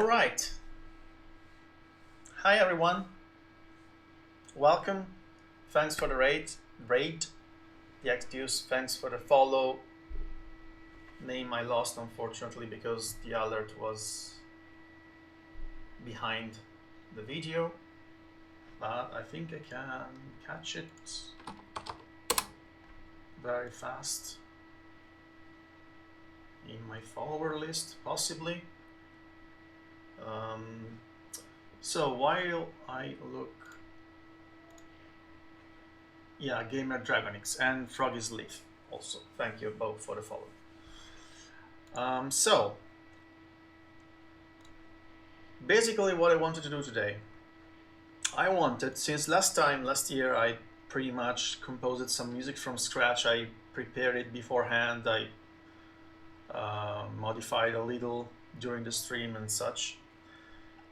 right. Hi everyone. Welcome. Thanks for the rate. The XDUs. Thanks for the follow. Name I lost unfortunately because the alert was behind the video. But I think I can catch it very fast in my follower list, possibly. So while I look, yeah, Gamer Dragonix and Froggy's Leaf also. Thank you both for the follow. So basically what I wanted to do today, since last year, I pretty much composed some music from scratch. I prepared it beforehand. I modified a little during the stream and such.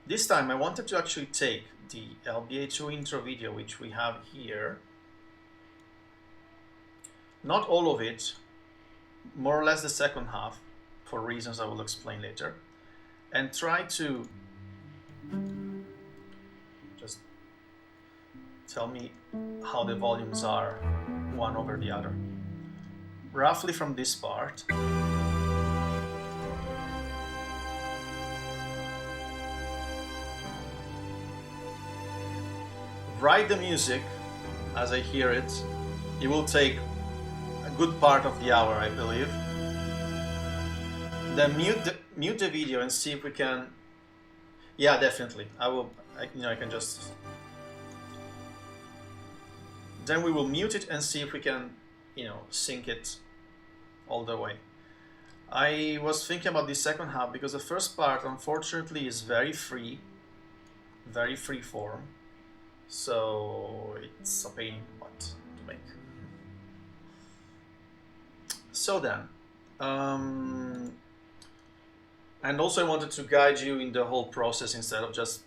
This time I wanted to actually take the LBA2 intro video, which we have here. Not all of it, more or less the second half, for reasons I will explain later, and try to just tell me how the volumes are one over the other. Roughly from this part. Write the music as I hear it. It will take a good part of the hour, I believe. Then mute the video and see if we can. Yeah, definitely. I can just. Then we will mute it and see if we can, sync it all the way. I was thinking about the second half because the first part, unfortunately, is very free form. So it's a pain in the butt to make. So then, and also I wanted to guide you in the whole process instead of just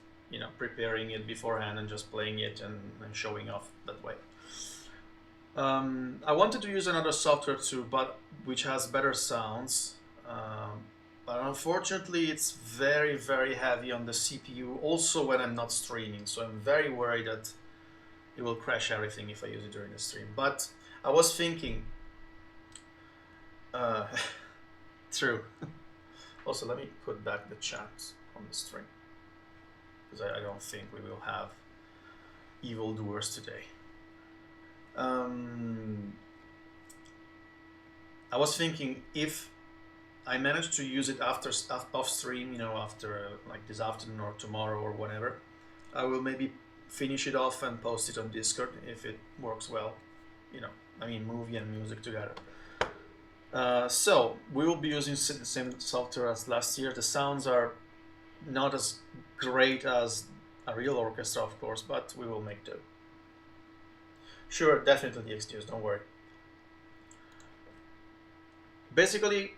preparing it beforehand and just playing it and showing off that way. I wanted to use another software too, which has better sounds. But unfortunately, it's very, very heavy on the CPU, also when I'm not streaming. So I'm very worried that it will crash everything if I use it during the stream. But I was thinking, true. Also, let me put back the chat on the stream, because I don't think we will have evildoers today. I was thinking if I managed to use it off stream, after like this afternoon or tomorrow or whatever, I will maybe finish it off and post it on Discord if it works well. Movie and music together. So we will be using the same software as last year. The sounds are not as great as a real orchestra, of course, but we will make do. Sure, definitely the XDUs, don't worry. Basically,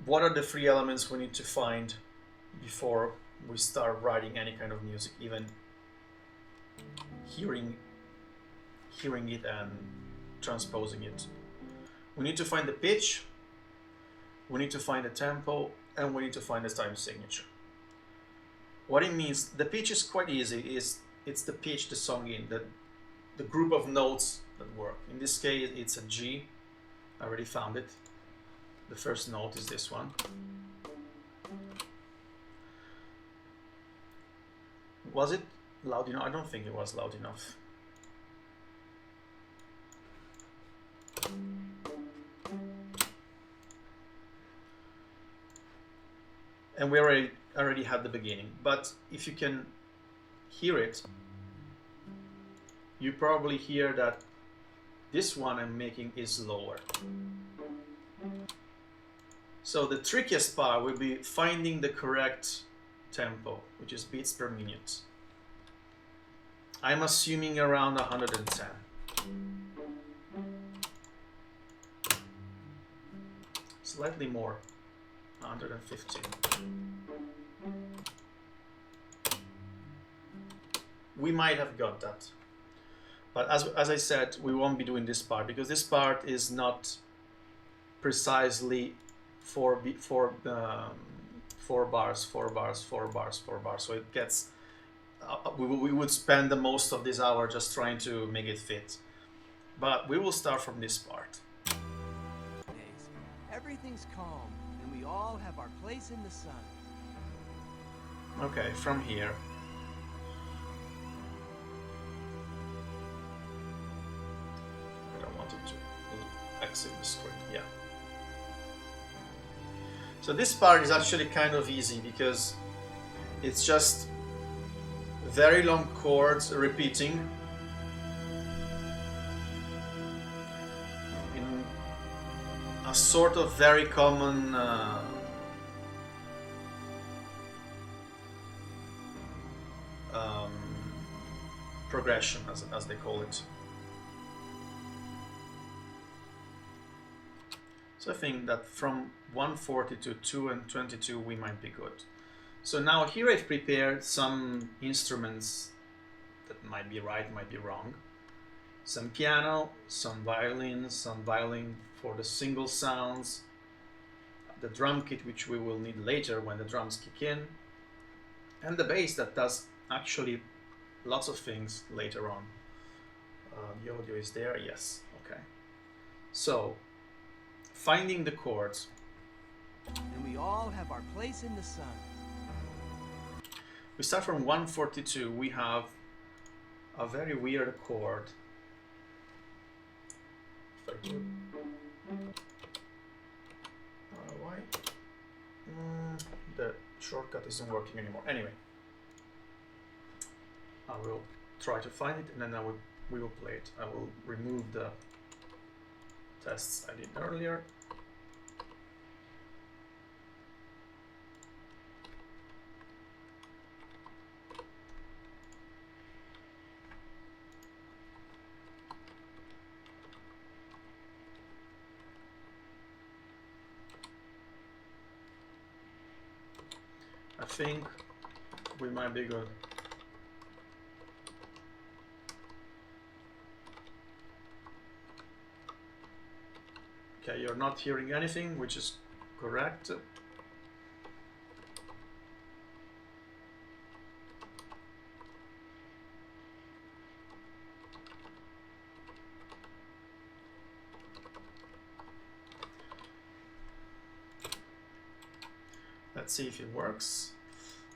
what are the three elements we need to find before we start writing any kind of music, even hearing it and transposing it? We need to find the pitch, we need to find the tempo, and we need to find the time signature. What it means, the pitch is quite easy. It's the pitch the song in, the group of notes that work. In this case, it's a G. I already found it. The first note is this one. Was it loud enough? I don't think it was loud enough. And we already had the beginning, but if you can hear it, you probably hear that this one I'm making is lower. So the trickiest part will be finding the correct tempo, which is beats per minute. I'm assuming around 110. Slightly more, 115. We might have got that. But as I said, we won't be doing this part because this part is not precisely for 4 bars, 4 bars, 4 bars, 4 bars. So it gets, we would spend the most of this hour just trying to make it fit. But we will start from this part. Everything's calm, and we all have our place in the sun. Okay, from here. I don't want it to exit the screen, yeah. So this part is actually kind of easy because it's just very long chords repeating in a sort of very common progression, as they call it. So I think that from 140 to 222 we might be good. So now here I've prepared some instruments that might be right, might be wrong. Some piano, some violin for the single sounds, the drum kit which we will need later when the drums kick in, and the bass that does actually lots of things later on. The audio is there, yes, okay. So, finding the chords. And we all have our place in the sun. We start from 142. We have a very weird chord. If I do. Why? The shortcut isn't working anymore. Anyway, I will try to find it and then we will play it. I will remove the tests I did earlier. I think we might be good. Okay, you're not hearing anything, which is correct. Let's see if it works.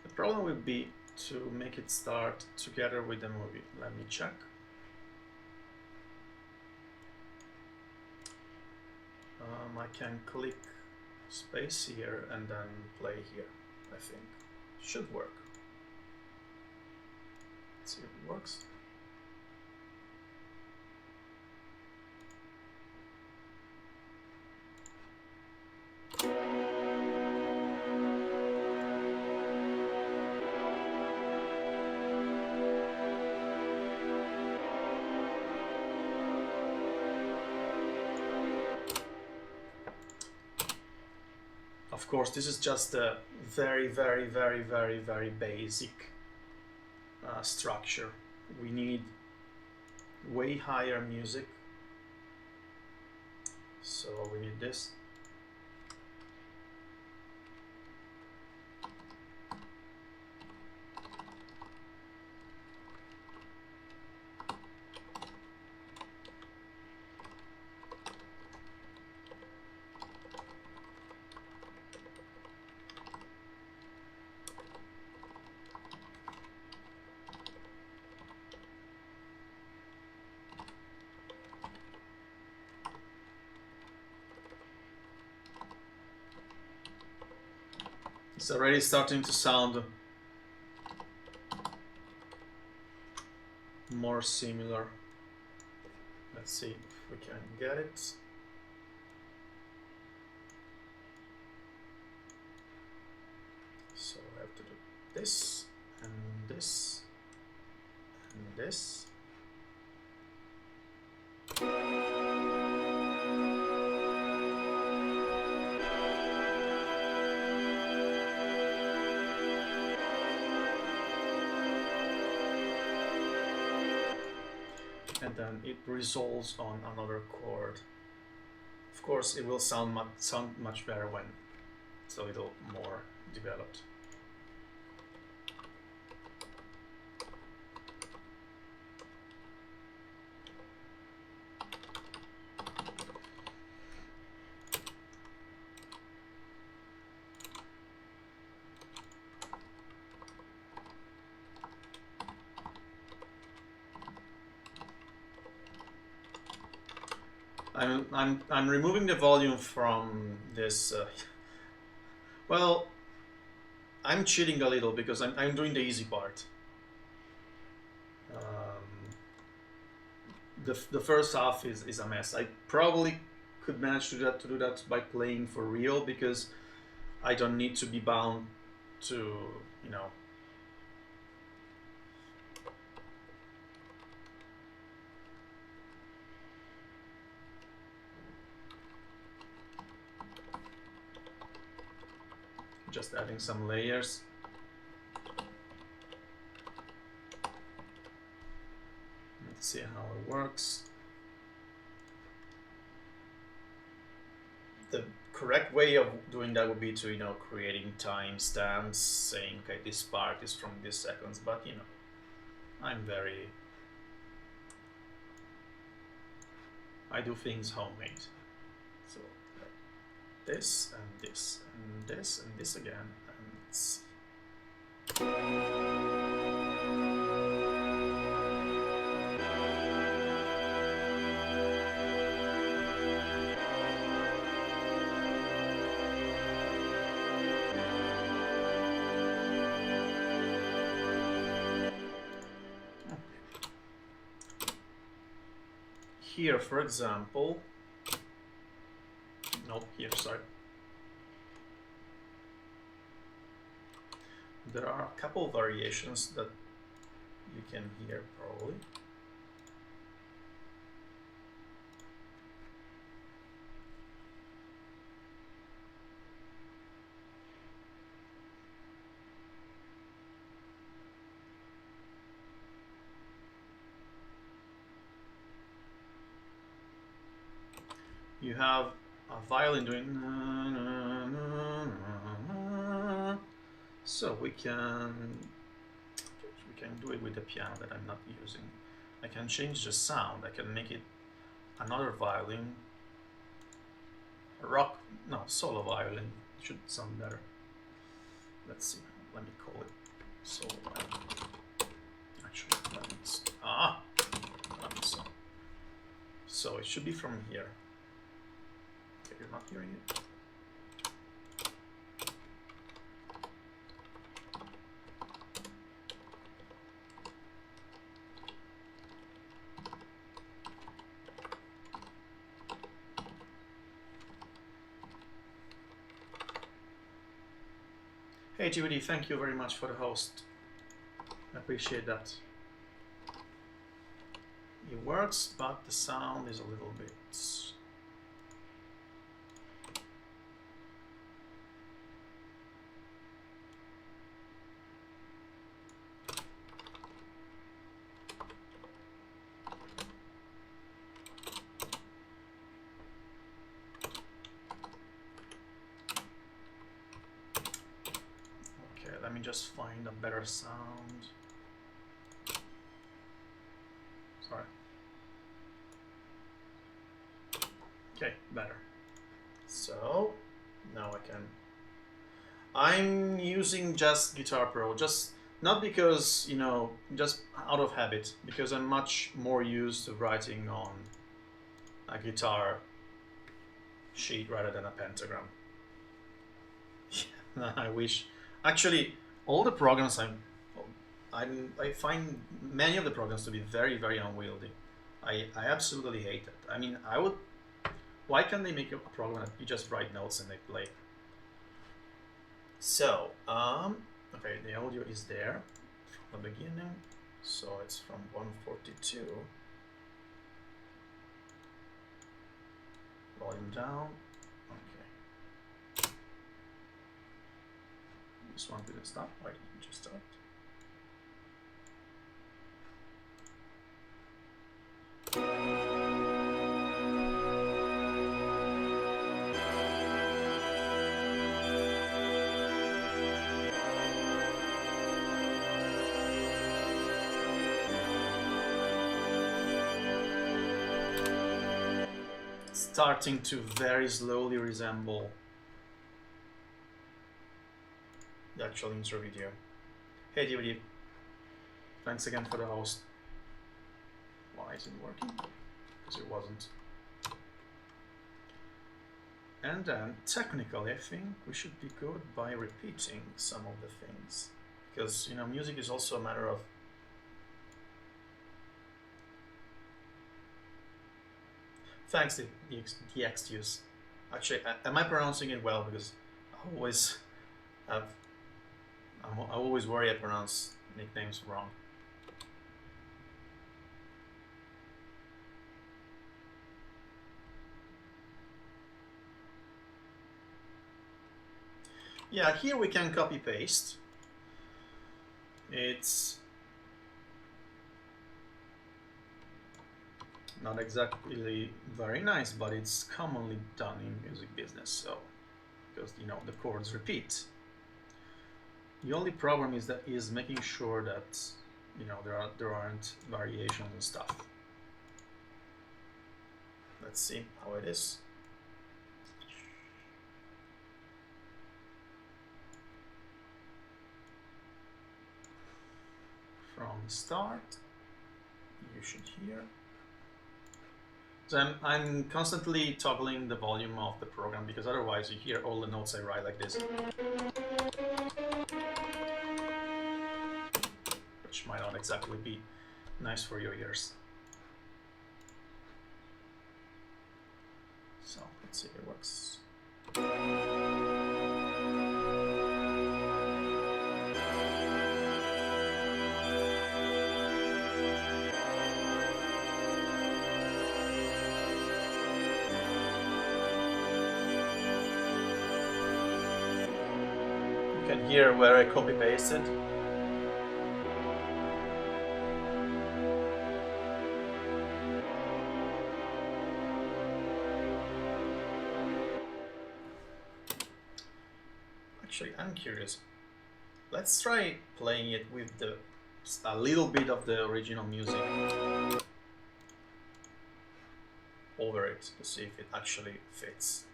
The problem will be to make it start together with the movie. Let me check. I can click space here and then play here, I think. Should work. Let's see if it works. Of course, this is just a very, very, very, very, very basic structure. We need way higher music. So we need this. It's already starting to sound more similar. Let's see if we can get it. So I have to do this and this and this. And then it resolves on another chord. Of course, it will sound much better when it's a little more developed. I'm removing the volume from this. Well, I'm cheating a little because I'm doing the easy part. The first half is a mess. I probably could manage to do that by playing for real, because I don't need to be bound to, you know, just adding some layers. Let's see how it works. The correct way of doing that would be to, you know, creating timestamps saying, okay, this part is from this seconds, but, you know, I do things homemade. So this and this and this and this again, and let's see. Here, for example, no, here, sorry. There are a couple variations that you can hear probably. You have a violin doing na, na, na, na, na. So we can do it with the piano that I'm not using. I can change the sound. I can make it another violin, rock, no, solo violin should sound better. Let's see. Let me call it solo violin. Actually, that's so it should be from here. Okay, you're not hearing it. Hey GVD, thank you very much for the host. I appreciate that. It works, but the sound is a little bit... Okay, let me just find a better sound. Sorry. Okay, better. So now I can. I'm using just Guitar Pro, just not because, you know, just out of habit, because I'm much more used to writing on a guitar sheet rather than a pentagram. I wish. Actually, all the programs I find many of the programs to be very, very unwieldy. I absolutely hate it. I mean, I would. Why can't they make a program that you just write notes and they play? So, okay, the audio is there from the beginning. So it's from 142. Volume down. Okay. This one didn't stop. Why did you just start? starting to very slowly resemble the actual intro video. Hey DVD, thanks again for the host. Why isn't it working? Because it wasn't. And then technically I think we should be good by repeating some of the things. Because, you know, music is also a matter of thanks to the XTUs. Actually, am I pronouncing it well? Because I always have, I always worry I pronounce nicknames wrong. Yeah, here we can copy paste. It's not exactly very nice, but it's commonly done in music business. So, because you know the chords repeat. The only problem is making sure that you know there aren't variations and stuff. Let's see how it is. From start, you should hear. So I'm constantly toggling the volume of the program because otherwise you hear all the notes I write like this, which might not exactly be nice for your ears. So let's see if it works. You can hear where I copy pasted. Actually, I'm curious. Let's try playing it with a little bit of the original music over it to see if it actually fits.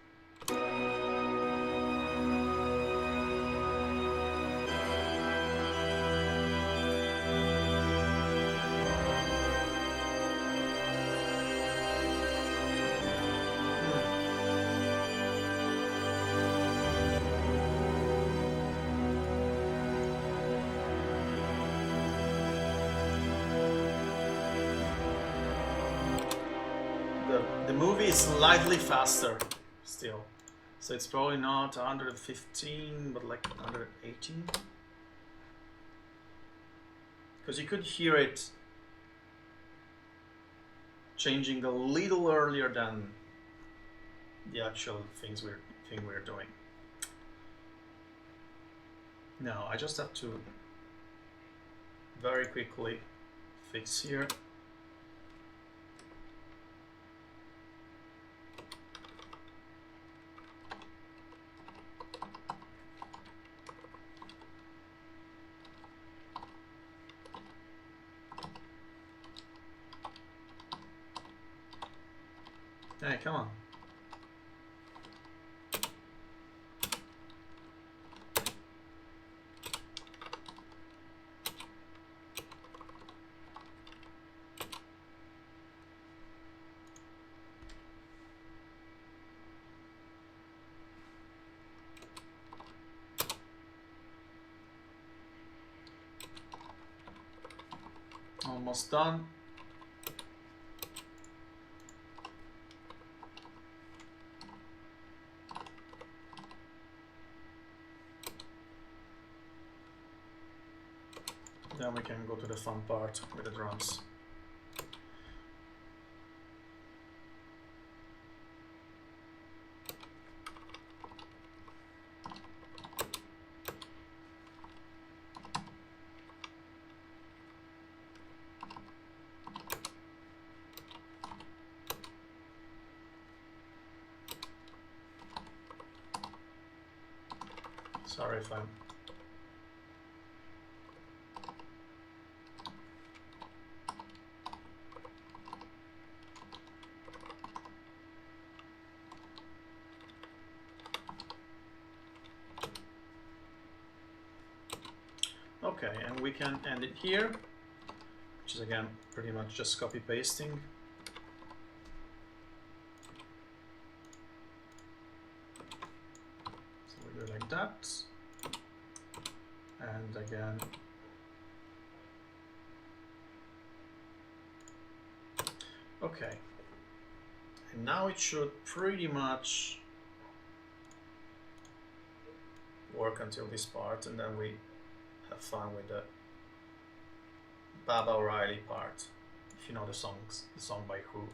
The movie is slightly faster still, so it's probably not 115 but like 118, because you could hear it changing a little earlier than the actual thing we're doing. Now I just have to very quickly fix here. Hey, come on. Almost done. Then we can go to the fun part with the drums. Sorry if I'm Okay, and we can end it here, which is again pretty much just copy pasting. So we do it like that, and again. Okay, and now it should pretty much work until this part, and then we have fun with the Baba O'Reilly part, if you know the song by Who.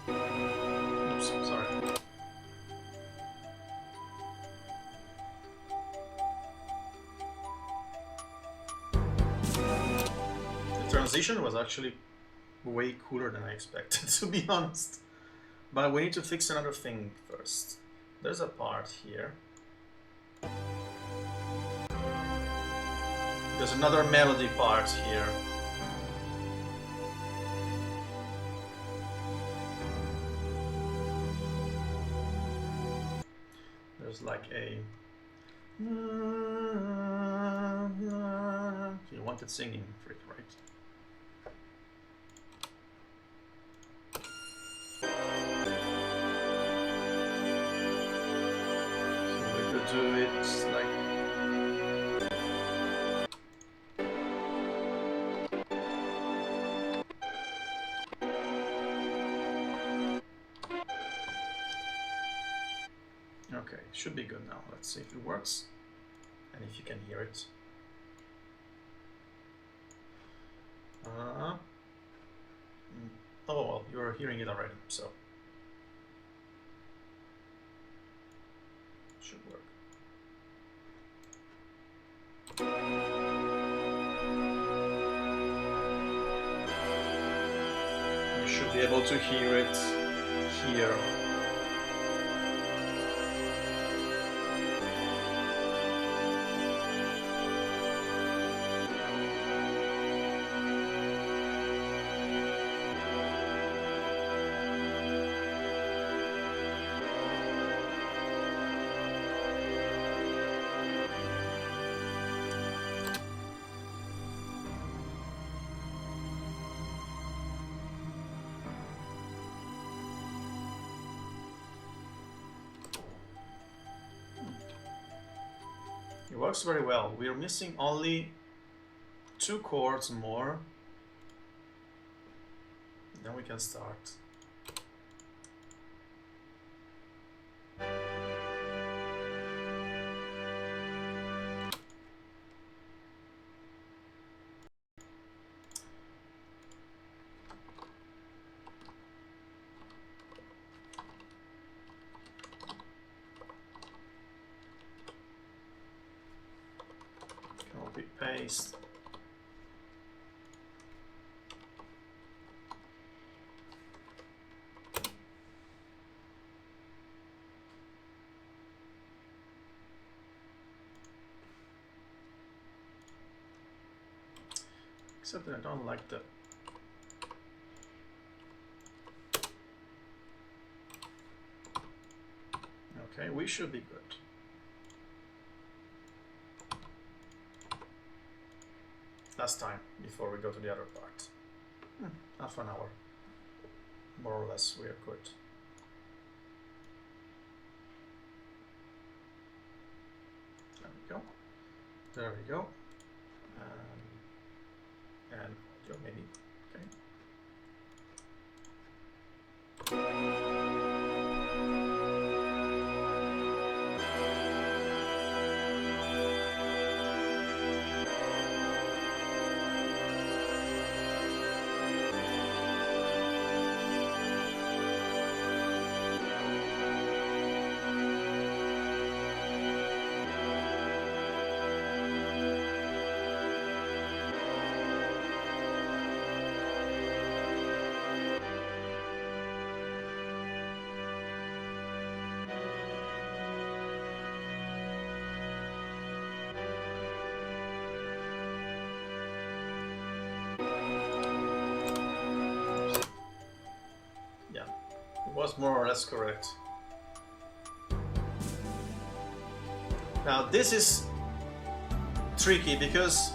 Oops, sorry. The transition was actually way cooler than I expected, to be honest. But we need to fix another thing first. There's a part here. There's another melody part here. There's like a... You wanted singing for it, right? So we could do it like... Okay, should be good now. Let's see if it works and if you can hear it. Oh well, you're hearing it already, so should work. You should be able to hear it here. It works very well. We are missing only 2 chords more. Then we can start. Copy, paste. Except that I don't like the... Okay, we should be good. Last time, before we go to the other part. Half an hour. More or less, we are good. There we go. There we go. And audio maybe. Okay. was more or less correct. Now this is tricky because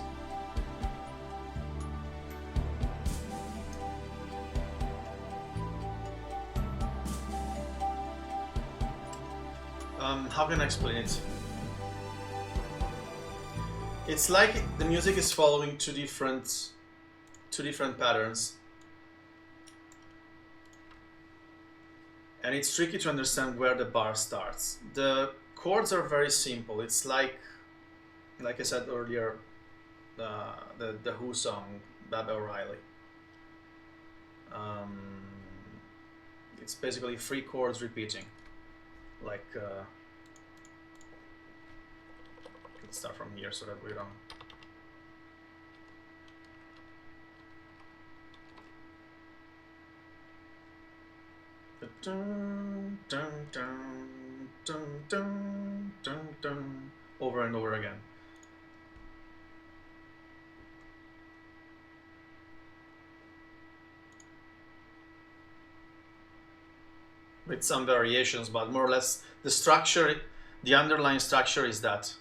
how can I explain it? It's like the music is following two different patterns. And it's tricky to understand where the bar starts. The chords are very simple. It's like I said earlier, the Who song, Baba O'Reilly. It's basically 3 chords repeating. Like, let's start from here so that we don't. Dun, dun, dun, dun, dun, dun, dun, over and over again. With some variations, but more or less the structure, the underlying structure is that.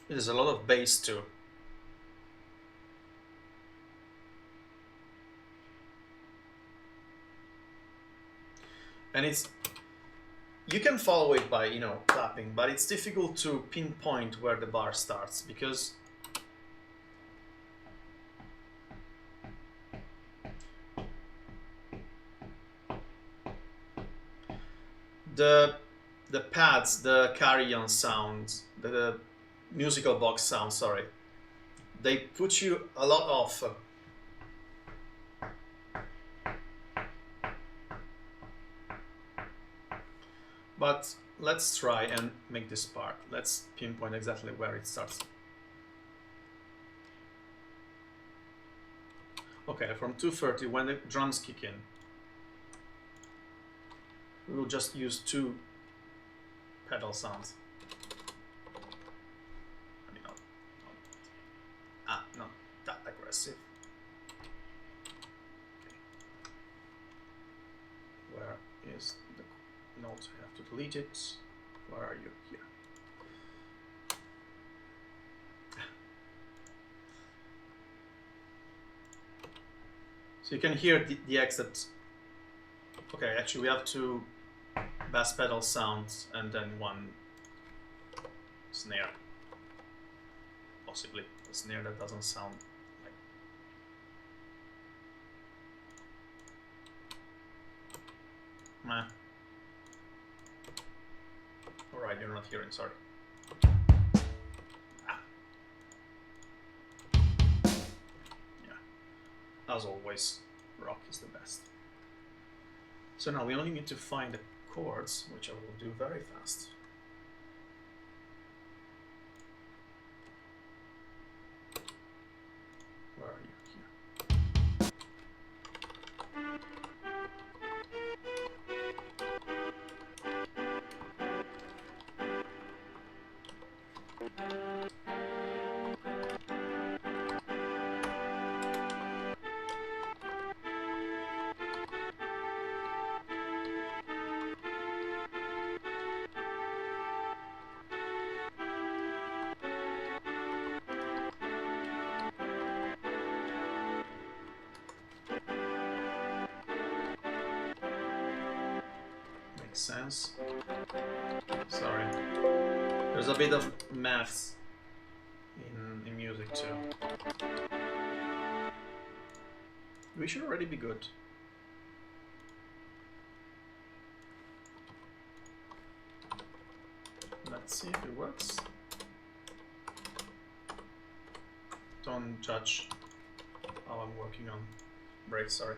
There's a lot of bass too. And you can follow it by, clapping, but it's difficult to pinpoint where the bar starts because the pads, the carry-on sounds, the musical box sound, sorry, they put you a lot off. But let's try and make this part. Let's pinpoint exactly where it starts. Okay, from 2:30 when the drums kick in, we will just use 2 pedal sounds. Not that aggressive. Okay. Where is the note? I have to delete it. Where are you? Here. So you can hear the exit. Okay, actually we have 2 bass pedal sounds and then 1 snare. Possibly a snare that doesn't sound like. Meh. Alright, you're not hearing, sorry. Yeah. As always, rock is the best. So now we only need to find the chords, which I will do very fast. Where are you? Here. Makes sense. Sorry. There's a bit of maths in music too. We should already be good. Let's see if it works. Don't judge how I'm working on breaks, sorry.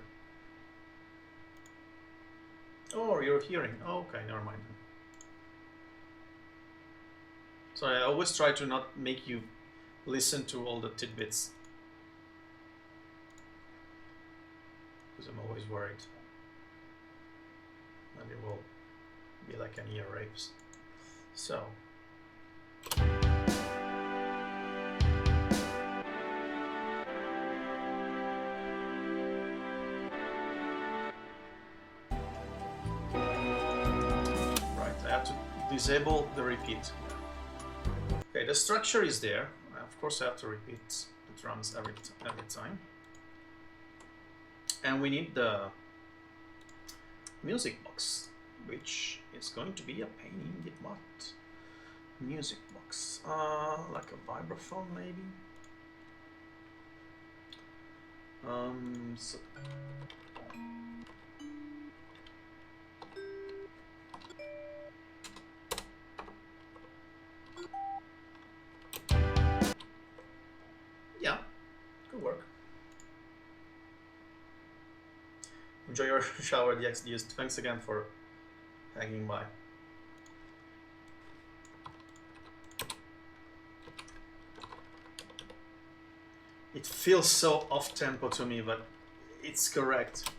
Oh, you're hearing. Oh, okay, never mind. Sorry, I always try to not make you listen to all the tidbits. Because I'm always worried that it will be like an ear rapes. So. disable the repeat. Okay, the structure is there. Of course, I have to repeat the drums every time. And we need the music box, which is going to be a pain in the butt. Music box, like a vibraphone maybe. So yeah, could work. Enjoy your shower, the XDs. Thanks again for hanging by. It feels so off-tempo to me, but it's correct.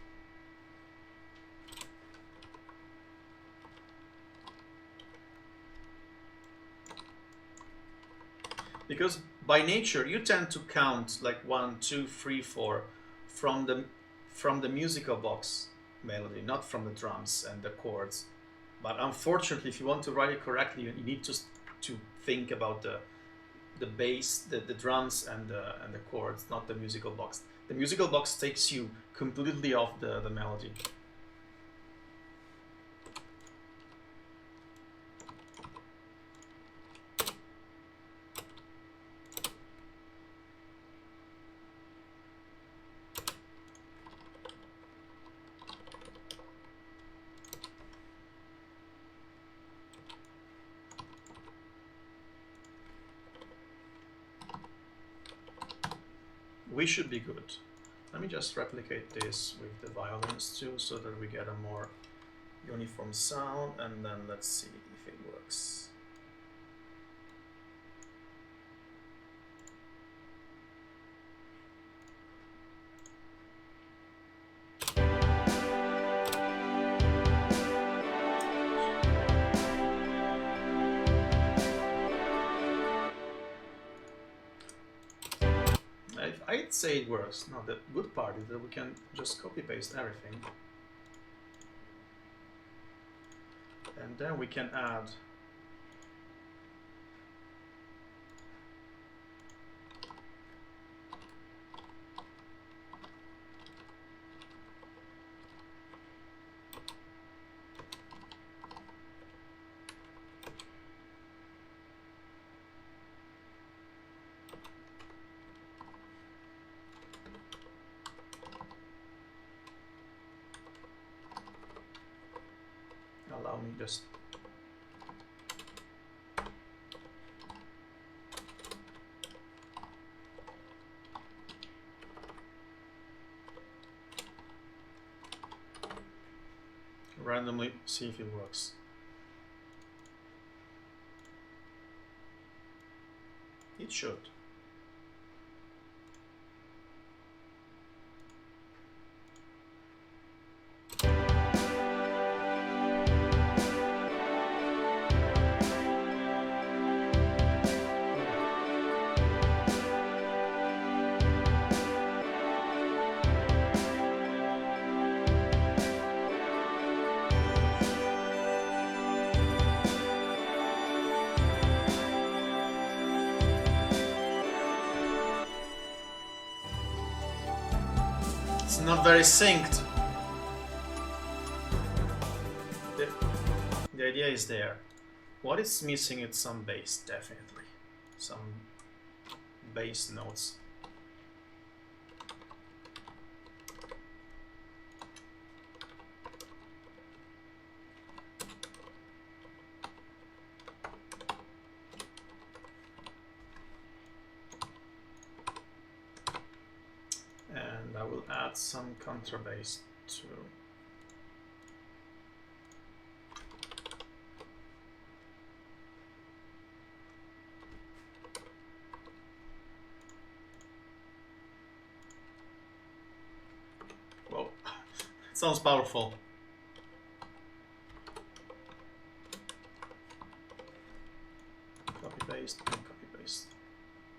Because by nature, you tend to count like 1, 2, 3, 4 from the musical box melody, not from the drums and the chords. But unfortunately, if you want to write it correctly, you need to think about the bass, the drums, and the chords, not the musical box. The musical box takes you completely off the melody. We should be good. Let me just replicate this with the violins too, so that we get a more uniform sound, and then let's see if it works. I'd say it works. Now the good part is that we can just copy paste everything, and then we can add allow me just randomly see if it works. It should. It's not very synced. The idea is there. What is missing is some bass, definitely. Some bass notes. And I will add some contrabass too. Whoa, it sounds powerful. Copy paste and copy paste.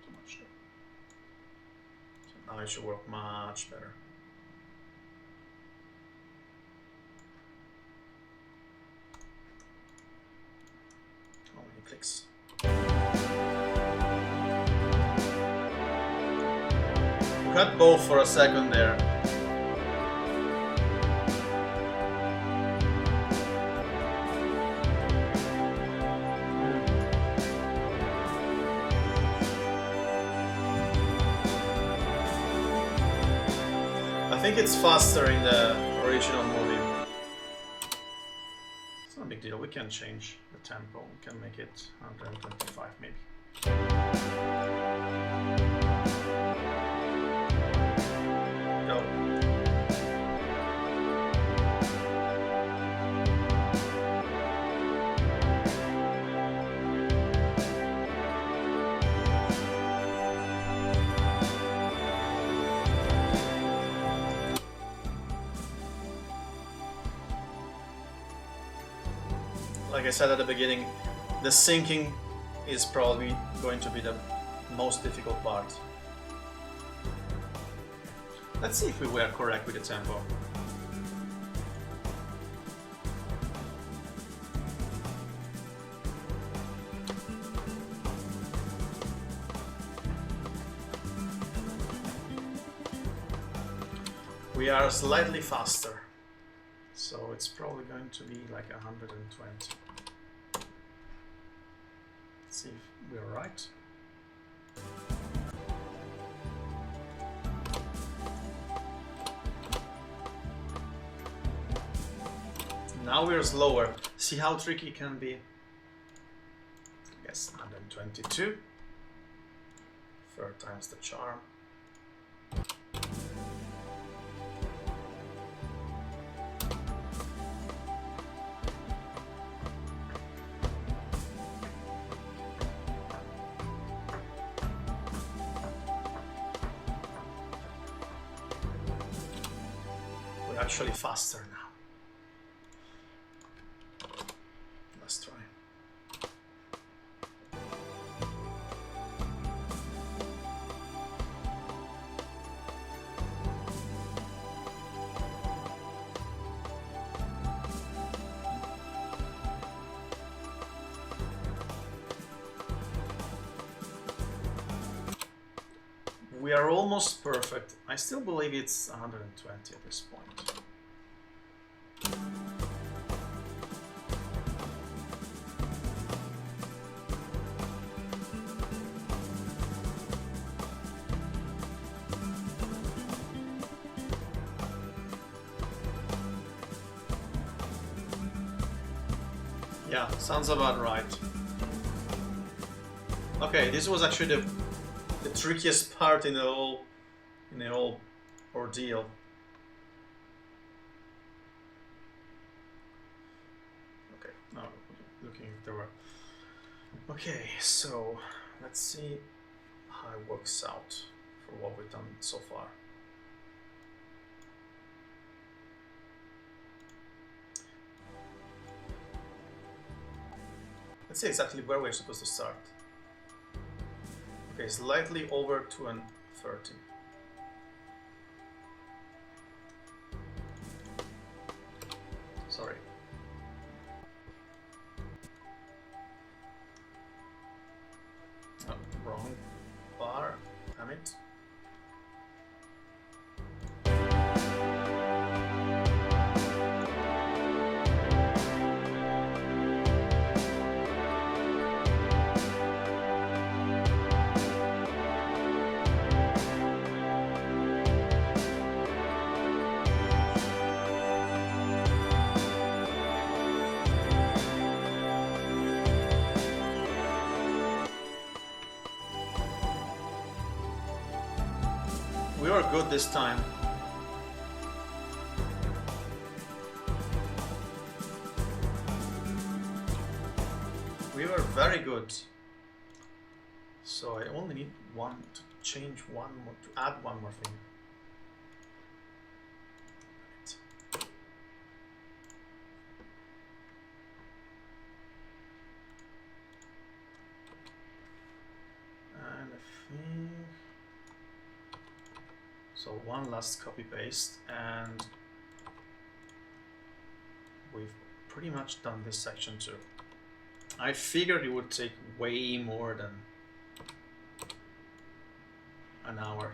Too much there. So now it should work much better. 6. We had both for a second there. I think it's faster in the original movie. It's not a big deal, we can change the tempo, we can make it 125 maybe. Go. Like I said at the beginning, the syncing is probably going to be the most difficult part. Let's see if we were correct with the tempo. We are slightly faster, so it's probably going to be like 120. Let's see if we're right. Now we're slower. See how tricky it can be? I guess 122. Third time's the charm. We're actually faster now. Let's try. We are almost perfect. I still believe it's 120 at this point. Yeah, sounds about right. Okay, this was actually the trickiest part in the whole ordeal. Okay, now looking if there were. Okay, so let's see how it works out for what we've done so far. Let's see exactly where we're supposed to start. Okay, slightly over 230. Sorry. Oh, wrong bar, damn it. We were good this time. We were very good. So I only need one to change one more, to add one more thing. And I think so. One last copy paste, and we've pretty much done this section too. I figured it would take way more than an hour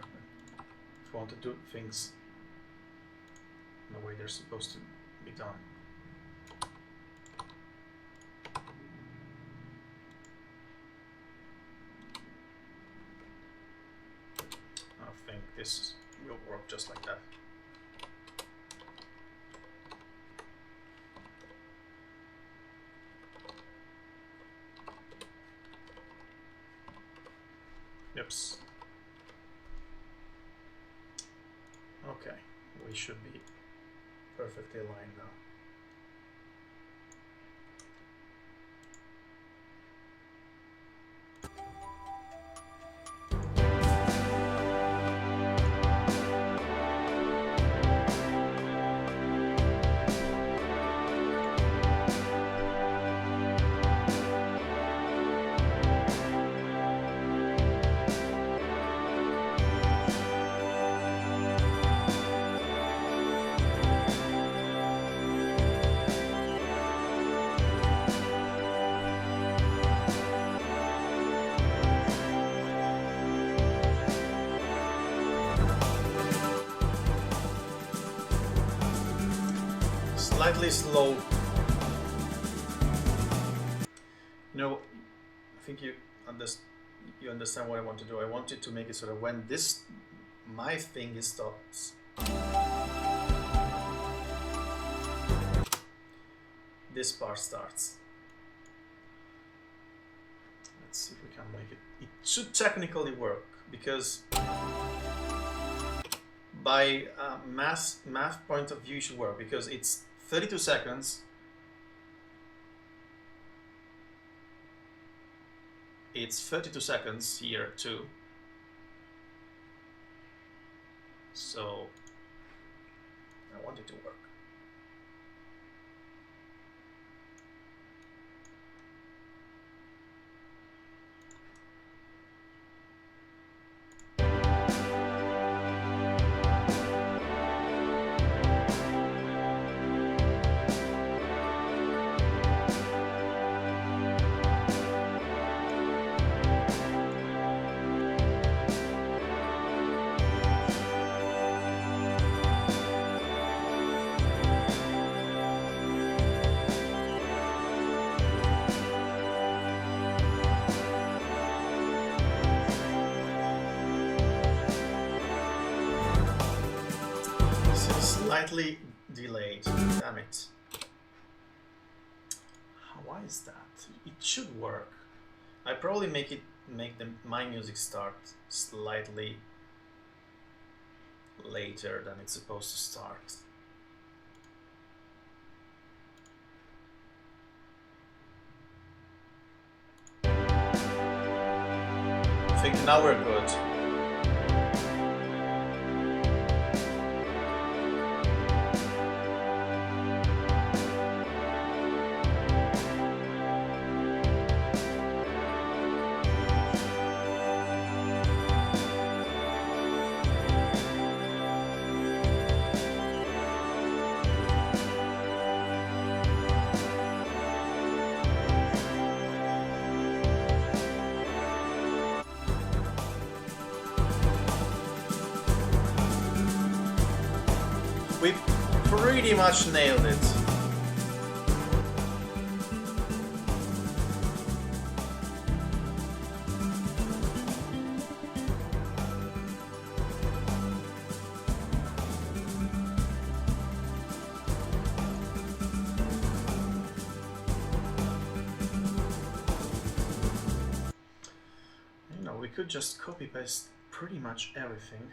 if you want to do things in the way they're supposed to be done. I think this will work just like that. Oops. Okay, we should be perfectly aligned now. Slightly slow. You know, I think you understand what I want to do. I wanted to make it sort of when my thing stops, this part starts. Let's see if we can make it. It should technically work because by math point of view, it should work because it's 32 seconds. It's 32 seconds here too. So I want it to work. Slightly delayed. Damn it. Why is that? It should work. I probably make my music start slightly later than it's supposed to start. I think now we're good. We pretty much nailed it. You know, we could just copy paste pretty much everything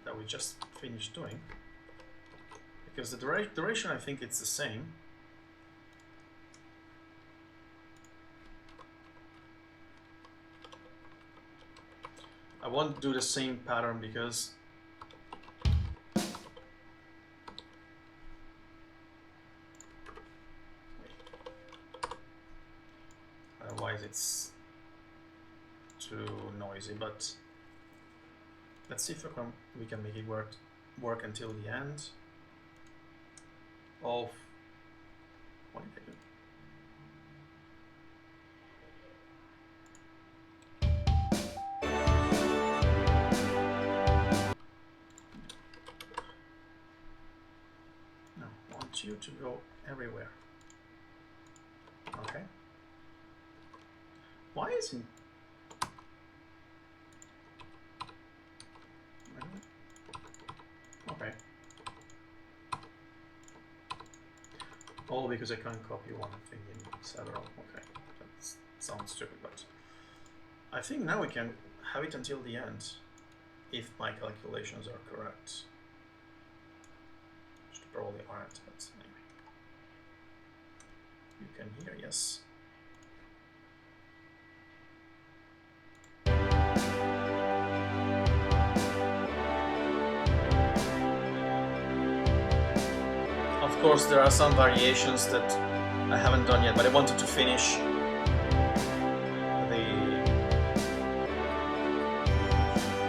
that we just finished doing, because the duration, I think it's the same. I won't do the same pattern because otherwise it's too noisy, but let's see if we can make it work until the end of What did I do? No, I want you to go everywhere. Okay. Why isn't... Okay. All because I can't copy one thing in several. Okay, that sounds stupid, but I think now we can have it until the end, if my calculations are correct. Which probably aren't, but anyway. You can hear, yes. Of course, there are some variations that I haven't done yet, but I wanted to finish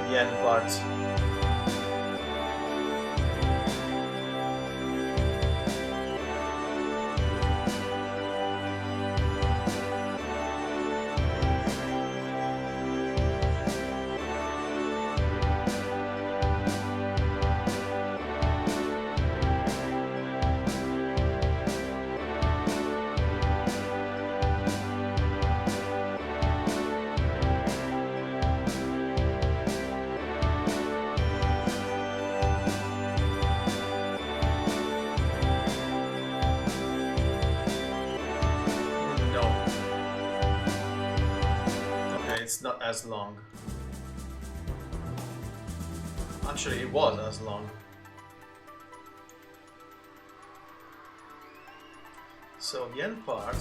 the end part. It's not as long. Actually, it was as long. So the end part.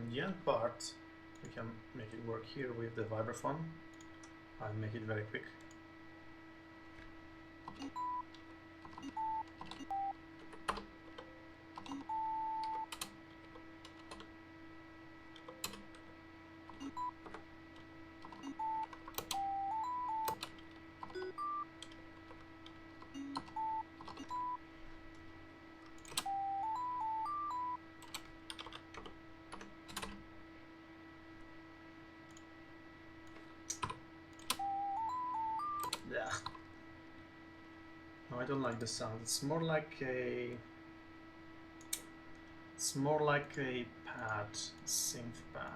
The end part, we can make it work here with the vibraphone. I'll make it very quick. No, I don't like the sound. It's more like a pad, synth pad.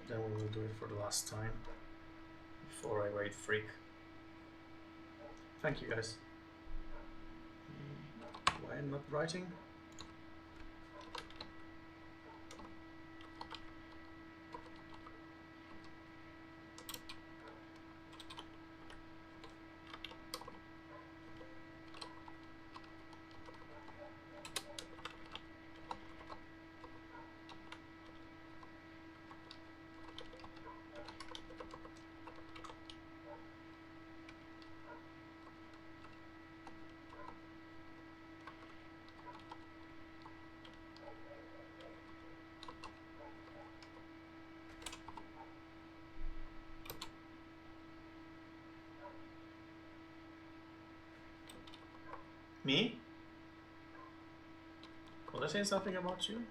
Then we will do it for the last time before I rate freak. Thank you guys. Why am I not writing? Me? Was I saying something about you?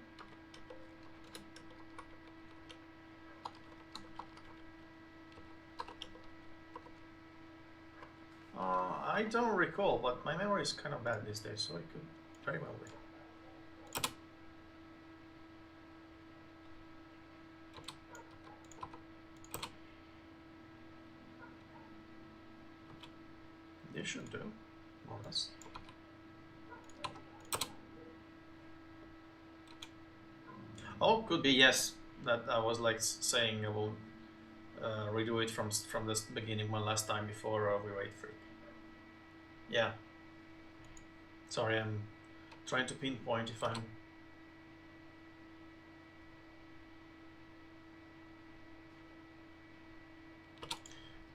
I don't recall, but my memory is kind of bad these days, so it could very well be. This should do, more or less. Oh, could be, yes. that I was like saying I will redo it from the beginning one last time before we wait for it. Yeah. Sorry, I'm trying to pinpoint if I'm...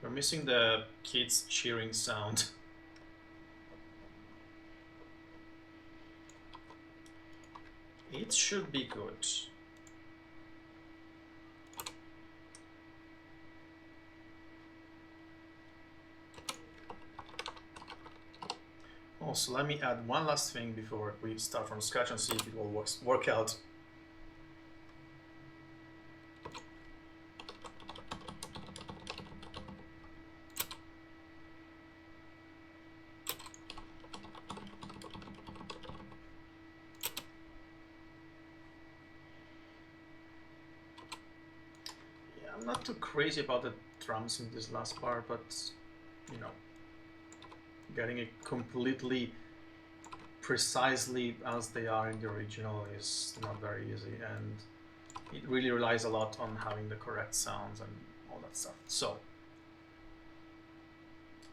We're missing the kids cheering sound. It should be good. Also, let me add one last thing before we start from scratch and see if it will work out. Yeah, I'm not too crazy about the drums in this last part, but you know, getting it completely precisely as they are in the original is not very easy, and it really relies a lot on having the correct sounds and all that stuff. So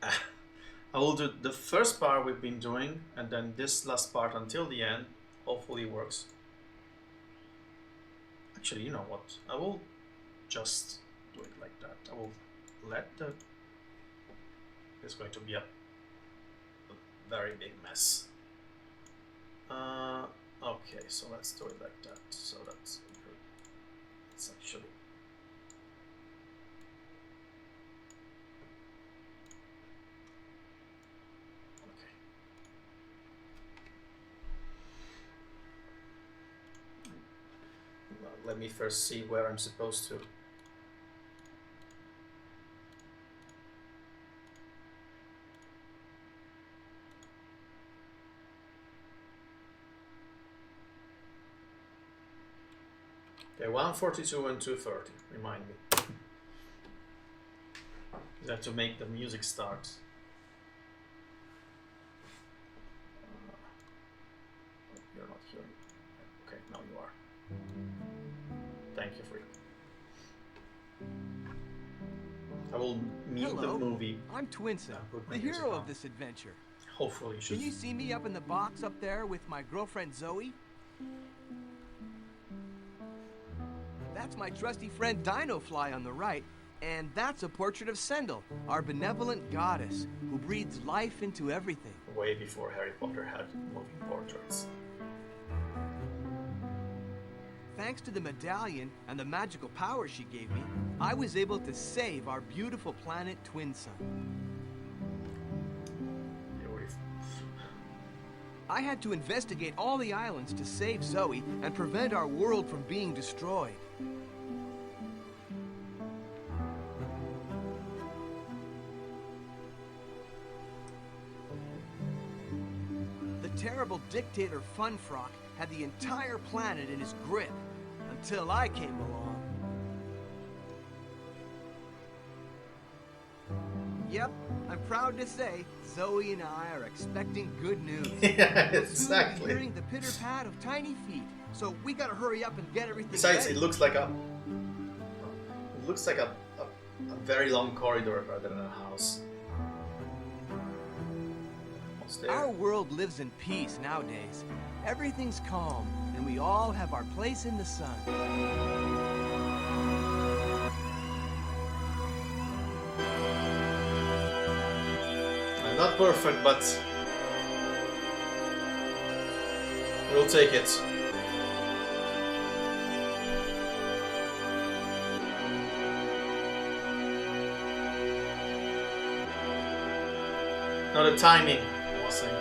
I will do the first part we've been doing, and then this last part until the end. Hopefully it works. Actually, you know what? I will just do it like that. I will let the... It's going to be a very big mess. Okay, so let's do it like that. So that's good. It's actually... Okay. Well, let me first see where I'm supposed to... Okay, 142 and 230, remind me. You have to make the music start. You're not hearing. Okay, now you are. Thank you for it. I will mute the movie. I'm Twinson, the hero of this adventure. Hopefully you should. Can you see me up in the box up there with my girlfriend Zoe? That's my trusty friend Dinofly on the right, and that's a portrait of Sendel, our benevolent goddess, who breathes life into everything. Way before Harry Potter had moving portraits. Thanks to the medallion and the magical power she gave me, I was able to save our beautiful planet Twin Sun. I had to investigate all the islands to save Zoe and prevent our world from being destroyed. The terrible dictator Funfrock had the entire planet in his grip, until I came along. Yep, I'm proud to say Zoe and I are expecting good news. Yeah, exactly. Hearing the pitter-pat of tiny feet, so we gotta hurry up and get everything Besides, ready. it looks like a very long corridor rather than a house. Almost there. Our world lives in peace nowadays. Everything's calm, and we all have our place in the sun. Not perfect, but we'll take it. Now the timing, I was saying.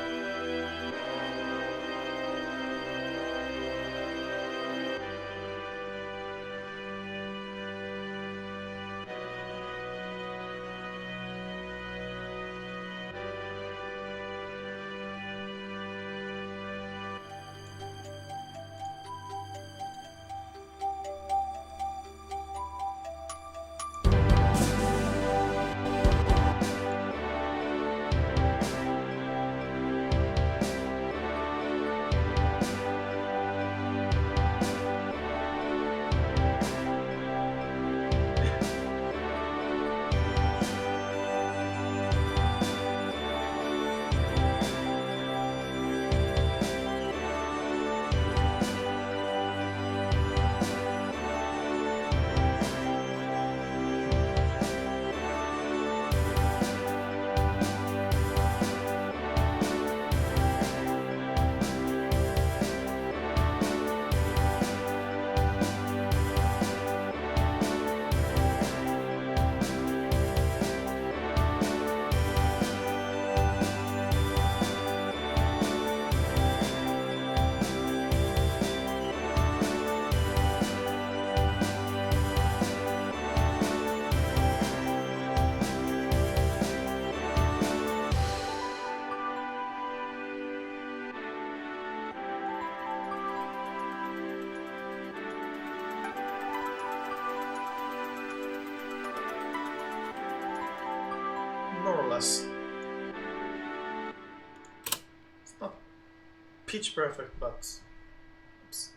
pitch perfect, but oops.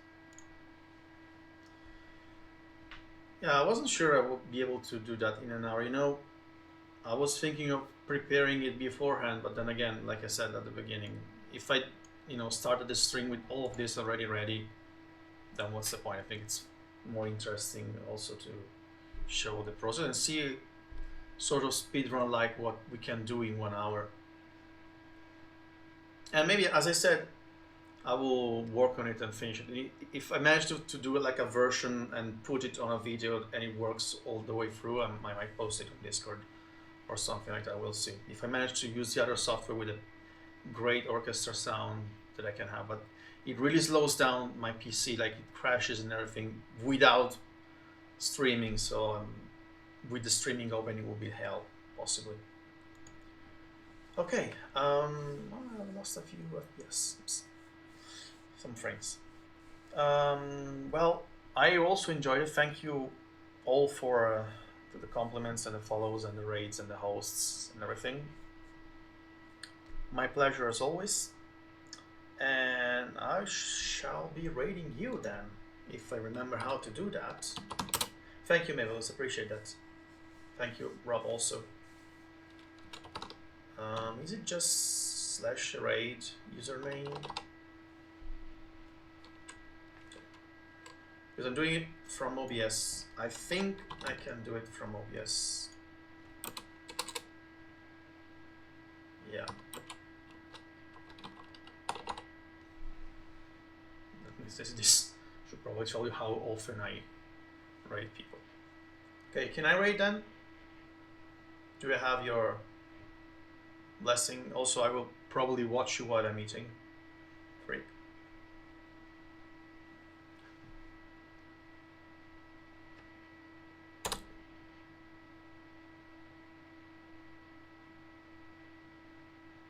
Yeah, I wasn't sure I would be able to do that in an hour. You know, I was thinking of preparing it beforehand, but then again, like I said at the beginning, if I, started the stream with all of this already ready, then what's the point? I think it's more interesting also to show the process and see sort of speedrun like what we can do in 1 hour. And maybe, as I said, I will work on it and finish it. If I manage to do it like a version and put it on a video and it works all the way through, I might post it on Discord or something like that. We'll see. If I manage to use the other software with a great orchestra sound that I can have, but it really slows down my PC, like it crashes and everything without streaming. So with the streaming open, it will be hell, possibly. Okay, I lost a few FPS, some frames. Well, I also enjoyed it. Thank you all for the compliments and the follows and the raids and the hosts and everything. My pleasure as always. And I shall be raiding you then, if I remember how to do that. Thank you, Mavis. Appreciate that. Thank you, Rob, also. Is it just /raid username? Because I'm doing it from OBS. I think I can do it from OBS. Yeah. This should probably tell you how often I raid people. Okay, can I raid then? Do I have your blessing? Also, I will probably watch you while I'm eating. Freak.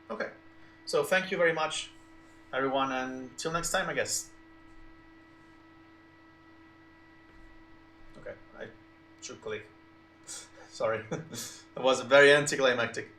Okay, so thank you very much, everyone, and till next time, I guess. Okay, I should click. Sorry, that was very anticlimactic.